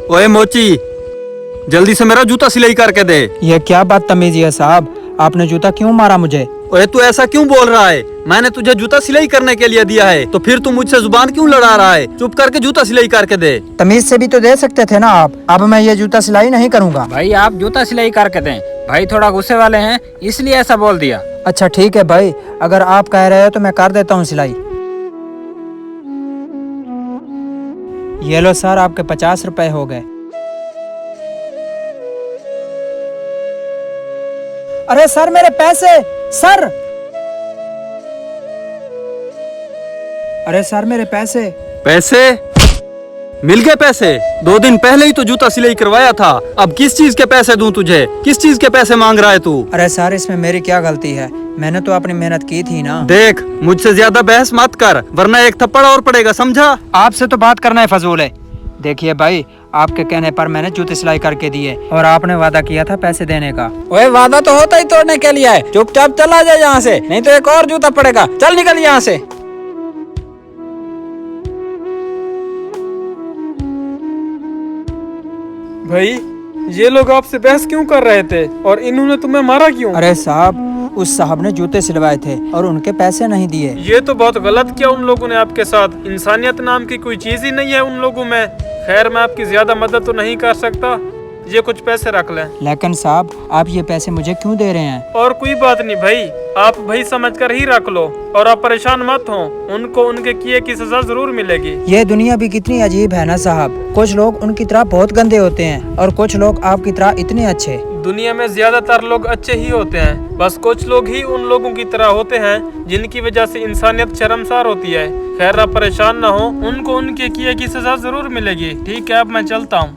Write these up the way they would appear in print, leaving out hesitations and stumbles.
ओए मोची, जल्दी से मेरा जूता सिलाई करके दे। ये क्या बदतमीजी है साहब, आपने जूता क्यों मारा मुझे? ओए तू ऐसा क्यों बोल रहा है? मैंने तुझे जूता सिलाई करने के लिए दिया है, तो फिर तू मुझसे जुबान क्यों लड़ा रहा है? चुप करके जूता सिलाई करके दे। तमीज से भी तो दे सकते थे ना आप। अब मैं ये जूता सिलाई नहीं करूँगा। भाई आप जूता सिलाई करके दें। भाई थोड़ा गुस्से वाले हैं इसलिए ऐसा बोल दिया। अच्छा ठीक है भाई, अगर आप कह रहे हो तो मैं कर देता हूँ सिलाई। ये लो सर, आपके 50 रुपए हो गए। अरे सर मेरे पैसे, सर! अरे सर मेरे पैसे। पैसे? मिल गए पैसे? 2 दिन पहले ही तो जूता सिलाई करवाया था। अब किस चीज के पैसे दूं तुझे? किस चीज के पैसे मांग रहा है तू? अरे सर इसमें मेरी क्या गलती है? मैंने तो अपनी मेहनत की थी ना। देख, मुझसे ज्यादा बहस मत कर, वरना एक थप्पड़ और पड़ेगा, समझा? आपसे तो बात करना है फजूल है। देखिए भाई, आपके कहने पर मैंने जूते सिलाई करके दिए और आपने वादा किया था पैसे देने का। ओए वादा तो होता ही तोड़ने के लिए है। चुपचाप चला जाए यहाँ से, नहीं तो एक और जूता पड़ेगा। चल निकल यहाँ से। भाई ये लोग आपसे बहस क्यों कर रहे थे और इन्होंने तुम्हें मारा क्यों? अरे साहब, उस साहब ने जूते सिलवाए थे और उनके पैसे नहीं दिए। ये तो बहुत गलत किया उन लोगों ने आपके साथ। इंसानियत नाम की कोई चीज ही नहीं है उन लोगों में। खैर, मैं आपकी ज्यादा मदद तो नहीं कर सकता, ये कुछ पैसे रख लें। लेकिन साहब, आप ये पैसे मुझे क्यों दे रहे हैं? और कोई बात नहीं भाई, आप भाई समझकर ही रख लो और आप परेशान मत हो। उनको उनके किए की सजा जरूर मिलेगी। ये दुनिया भी कितनी अजीब है ना साहब। कुछ लोग उनकी तरह बहुत गंदे होते हैं और कुछ लोग आपकी तरह इतने अच्छे। दुनिया में ज्यादातर लोग अच्छे ही होते हैं, बस कुछ लोग ही उन लोगों की तरह होते हैं जिनकी वजह से इंसानियत शर्मसार होती है। खैर, आप परेशान न हो, उनको उनके किए की सजा जरूर मिलेगी। ठीक है, अब मैं चलता हूँ।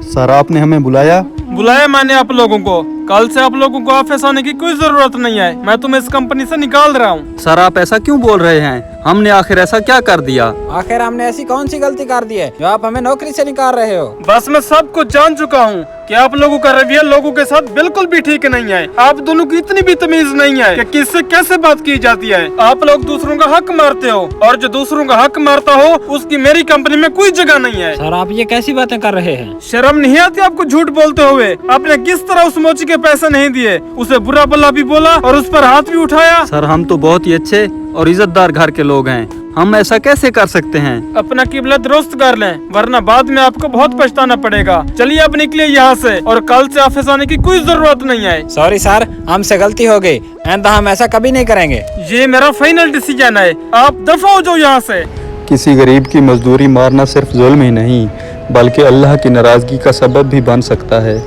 सर, आपने हमें बुलाया? बुलाया मैंने आप लोगों को। कल से आप लोगों को ऑफिस आने की कोई जरूरत नहीं है। मैं तुम्हें इस कंपनी से निकाल रहा हूँ। सर, आप ऐसा क्यों बोल रहे हैं? हमने आखिर ऐसा क्या कर दिया? आखिर हमने ऐसी कौन सी गलती कर दी है जो आप हमें नौकरी से निकाल रहे हो? बस मैं सब कुछ जान चुका हूँ कि आप लोगों का रवैया लोगों के साथ बिल्कुल भी ठीक नहीं है। आप दोनों की इतनी भी तमीज नहीं है कि किससे कैसे बात की जाती है। आप लोग दूसरों का हक मारते हो और जो दूसरों का हक मारता हो उसकी मेरी कंपनी में कोई जगह नहीं है। सर, आप ये कैसी बातें कर रहे हैं? शर्म नहीं आती आपको झूठ बोलते हुए? आपने किस तरह उस मोची के पैसे नहीं दिए, उसे बुरा भला भी बोला और उस पर हाथ भी उठाया। सर, हम तो बहुत ही अच्छे और इज्जतदार घर के लोग हैं, हम ऐसा कैसे कर सकते हैं? अपना किबला दुरुस्त कर लें, वरना बाद में आपको बहुत पछताना पड़ेगा। चलिए अब निकलिए यहाँ से और कल से ऑफिस आने की कोई जरूरत नहीं है। सॉरी सर, हमसे गलती हो गई। आइंदा हम ऐसा कभी नहीं करेंगे। ये मेरा फाइनल डिसीजन है, आप दफा हो जाओ यहाँ से। किसी गरीब की मजदूरी मारना सिर्फ जुल्म ही नहीं, बल्कि अल्लाह की नाराजगी का सबब भी बन सकता है।